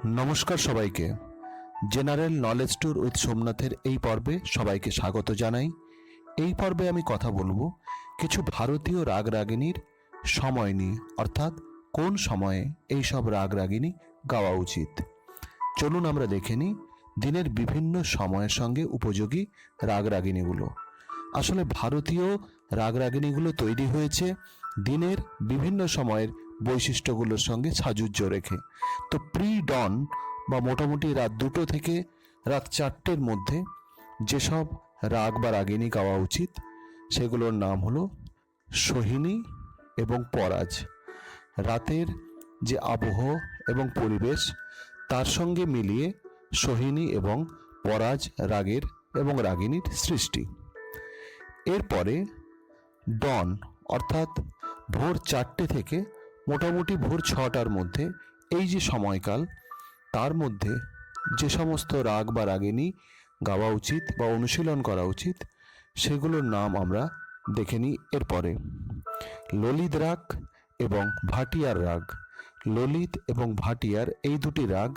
নমস্কার সবাইকে। General knowledge tour with সোমনাথের এই পর্বে সবাইকে স্বাগত জানাই। এই পর্বে আমি কথা বলবো কিছু ভারতীয় রাগ রাগিনীর সময় নিয়ে, অর্থাৎ কোন সময়ে এই সব রাগ রাগিনী গাওয়া উচিত। চলুন আমরা দেখে নিই দিনের বিভিন্ন সময়ের সঙ্গে উপযোগী রাগ রাগিনীগুলো। আসলে ভারতীয় রাগ রাগিনীগুলো তৈরি হয়েছে দিনের বিভিন্ন সময়ের বৈশিষ্ট্যগুলোর সঙ্গে সাযুজ্য রেখে। তো প্রি ডন বা মোটামুটি রাত 2টো থেকে রাত 4টের মধ্যে যেসব রাগ বা রাগিনী গাওয়া উচিত সেগুলোর নাম হলো সোহিনী এবং পরাজ। রাতের যে আবহ এবং পরিবেশ তার সঙ্গে মিলিয়ে সোহিনী এবং পরাজ রাগের এবং রাগিনীর সৃষ্টি। এরপরে ডন অর্থাৎ ভোর 4টে থেকে মোটামুটি ভোর 6টার মধ্যে এই যে সময়কাল, তার মধ্যে যে সমস্ত রাগ বা রাগিনী গাওয়া উচিত বা অনুশীলন করা উচিত সেগুলোর নাম আমরা দেখে নিই। এরপরে ললিত রাগ এবং ভাটিয়ার রাগ। ললিত এবং ভাটিয়ার এই দুটি রাগ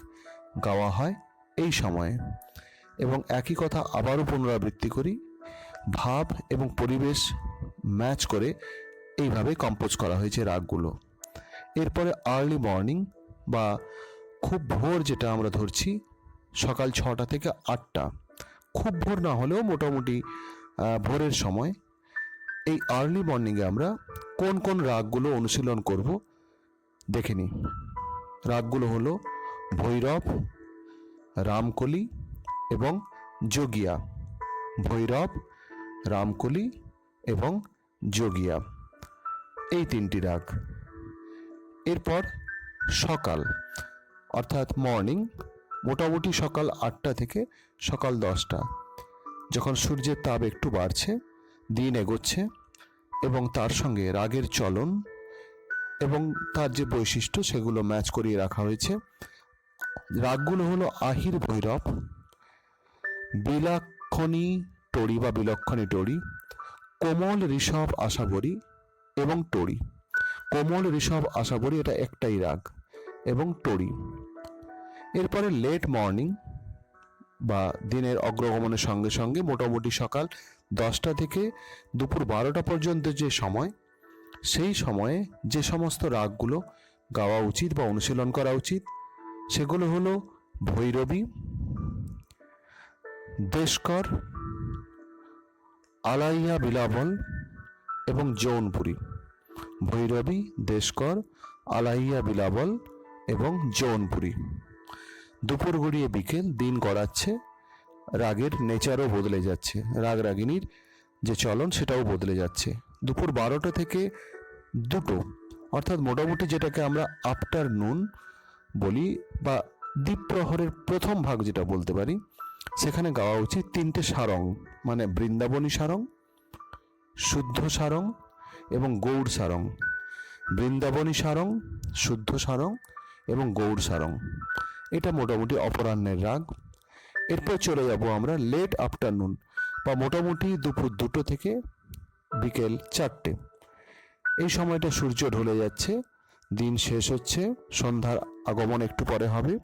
গাওয়া হয় এই সময়ে। এবং একই কথা আবারও পুনরাবৃত্তি করি, ভাব এবং পরিবেশ ম্যাচ করে এইভাবে কম্পোজ করা হয়েছে রাগগুলো। এরপরে আর্লি মর্নিং বা খুব ভোর, যেটা আমরা ধরছি সকাল 6টা থেকে 8টা, খুব ভোর না হলেও মোটামুটি ভোরের সময়। এই আর্লি মর্নিংয়ে আমরা কোন কোন রাগগুলো অনুশীলন করব দেখে নিই। রাগগুলো হলো ভৈরব, রামকলি এবং যোগিয়া। ভৈরব, রামকলি এবং যোগিয়া, এই তিনটি রাগ। এরপর সকাল অর্থাৎ মর্নিং, মোটামুটি সকাল 8টা থেকে সকাল 10টা, যখন সূর্যের তাপ একটু বাড়ছে, দিন এগোচ্ছে এবং তার সঙ্গে রাগের চলন এবং তার যে বৈশিষ্ট্য সেগুলো ম্যাচ করিয়ে রাখা হয়েছে। রাগগুলো হলো আহির ভৈরব, বিলাক্ষণী টড়ি বা বিলক্ষণী টড়ি, কোমল ঋষভ আশাবরী এবং টড়ি। কোমল ঋষভ আশাবরী এটা একটাই রাগ, এবং টড়ি। এরপরে লেট মর্নিং বা দিনের অগ্রগমনের সঙ্গে সঙ্গে মোটামুটি সকাল 10টা থেকে দুপুর 12টা পর্যন্ত যে সময়, সেই সময়ে যে সমস্ত রাগগুলো গাওয়া উচিত বা অনুশীলন করা উচিত সেগুলো হলো ভৈরবী, দেশকর, আলাইয়া বিলাবল এবং জৌনপুরী। ভৈরবী, দেশকর, আলাইয়া বিলাবল এবং জৌনপুরী। দুপুর গড়িয়ে বিকেল, দিন গড়াচ্ছে, রাগের নেচারও বদলে যাচ্ছে, রাগ রাগিনীর যে চলন সেটাও বদলে যাচ্ছে। দুপুর 12টা থেকে 2টো, অর্থাৎ মোটামুটি যেটাকে আমরা আফটারনুন বলি বা দ্বীপ্রহরের প্রথম ভাগ যেটা বলতে পারি, সেখানে গাওয়া উচিত 3টে সারং, মানে বৃন্দাবনী সারং, শুদ্ধ সারং এবং গৌড় সারং। বৃন্দাবনী সারং, শুদ্ধ সারং এবং গৌড় সারং, এটা মোটামুটি অপরাহ্নের রাগ। এরপর চলে যাব আমরা লেট আফটারনুন বা মোটামুটি দুপুর 2টো থেকে বিকেল 4টে। এই সময়টা সূর্য ঢলে যাচ্ছে, দিন শেষ হচ্ছে, সন্ধ্যার আগমন একটু পরে হবে।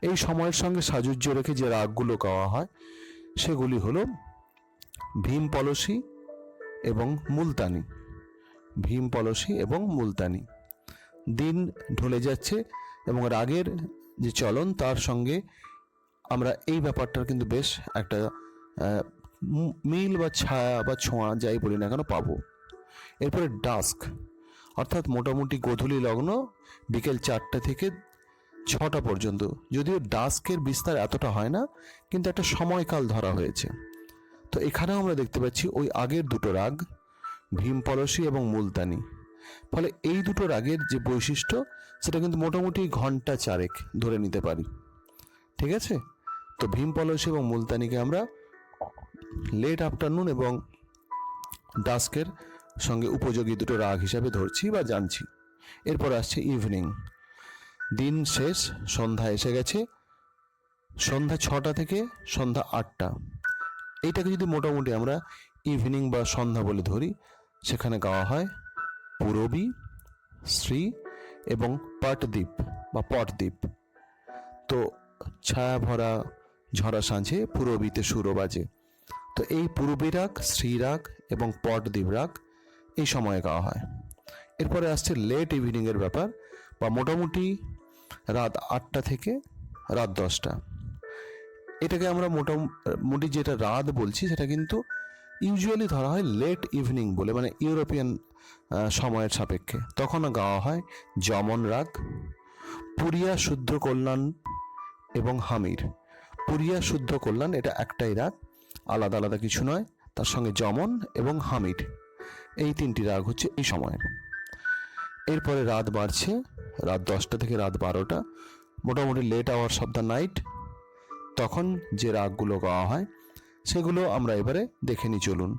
এই সময়ের সঙ্গে সাযুজ্য রেখে যে রাগগুলো গাওয়া হয় সেগুলি হলো ভীম পলসী এবং মুলতানি। ভীম পলসী এবং মুলতানি। দিন ঢলে যাচ্ছে এবং রাগের যে চলন তার সঙ্গে আমরা এই ব্যাপারটার কিন্তু বেশ একটা মিল বা ছায়া বা ছোঁয়া যাই বলি না কেন পাবো। এরপরে ডাস্ক অর্থাৎ মোটামুটি গোধূলি লগ্ন, বিকেল 4টা থেকে 6টা পর্যন্ত। যদিও ডাস্কের বিস্তার এতটা হয় না, কিন্তু একটা সময়কাল ধরা হয়েছে। তো এখানেও আমরা দেখতে পাচ্ছি ওই আগের দুটো রাগ ভীম পলসী এবং মুলতানি। ফলে এই দুটো রাগের যে বৈশিষ্ট্য সেটা কিন্তু মোটামুটি ঘন্টা 4 ধরে নিতে পারি। ঠিক আছে? তো ভীম পলসী এবং মুলতানিকে আমরা লেট আফটারনুন এবং ডাস্কের সঙ্গে উপযোগী দুটো রাগ হিসাবে ধরছি বা জানছি। এরপর আসছে ইভিনিং। দিন শেষ, সন্ধ্যা এসে গেছে, সন্ধ্যা 6টা থেকে সন্ধ্যা 8টা। এইটাকে যদি মোটামুটি আমরা ইভিনিং বা সন্ধ্যা বলে ধরি, সেখানে গাওয়া হয় পূরবী, শ্রী এবং পটদ্বীপ বা পটদ্বীপ। তো ছায়া ভরা ঝরা সাঁঝে পূরবীতে সুরো বাজে। তো এই পূর্বী রাগ, শ্রী রাগ এবং পটদ্বীপ রাগ এই সময়ে গাওয়া হয়। এরপরে আসছে লেট ইভিনিংয়ের ব্যাপার, বা মোটামুটি রাত 8টা থেকে রাত 10টা। এটাকে আমরা মোটামুটি যেটা রাত বলছি সেটা কিন্তু ইউজুয়ালি ধরা হয় লেট ইভিনিং বলে, মানে ইউরোপিয়ান সময়ের সাপেক্ষে। তখন গাওয়া হয় যমন রাগ, পুরিয়া শুদ্ধ কল্যাণ এবং হামির। পুরিয়া শুদ্ধ কল্যাণ এটা একটাই রাগ, আলাদা আলাদা কিছু নয়। তার সঙ্গে যমন এবং হামির, এই 3টি রাগ হচ্ছে এই সময়ের। এরপরে রাত বাড়ছে রাত 10টা থেকে রাত 12টা, মোটামুটি late hours of the night. তখন যে রাগগুলো গাওয়া হয় সেগুলো আমরা এবারে দেখে নিই, চলুন।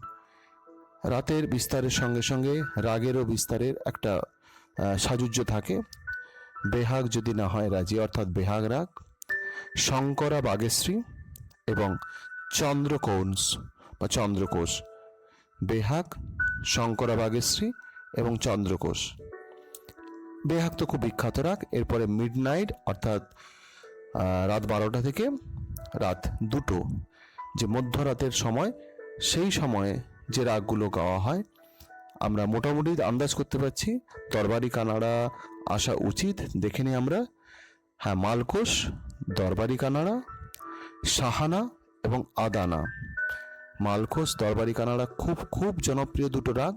রাতের বিস্তারের সঙ্গে সঙ্গে রাগেরও বিস্তারের একটা সাযুজ্য থাকে। বেহাগ যদি না হয় রাজি, অর্থাৎ বেহাগ রাগ, শঙ্করা বাগেশ্রী এবং চন্দ্রকৌশ বা চন্দ্রকোষ। বেহাগ, শঙ্করা বাগেশ্রী এবং চন্দ্রকোষ। বেহাগ তো খুব বিখ্যাত রাগ। এরপরে মিড নাইট, অর্থাৎ রাত 12টা থেকে রাত 2টো, যে মধ্যরাতের সময়, সেই সময়ে যে রাগগুলো গাওয়া হয় আমরা মোটামুটি আন্দাজ করতে পারছি দরবারি কানাড়া আসা উচিত। দেখে নিই আমরা। হ্যাঁ, মালকোষ, দরবারি কানাড়া, সাহানা এবং আদানা। মালকোষ, দরবারি কানাড়া খুব খুব জনপ্রিয় দুটো রাগ।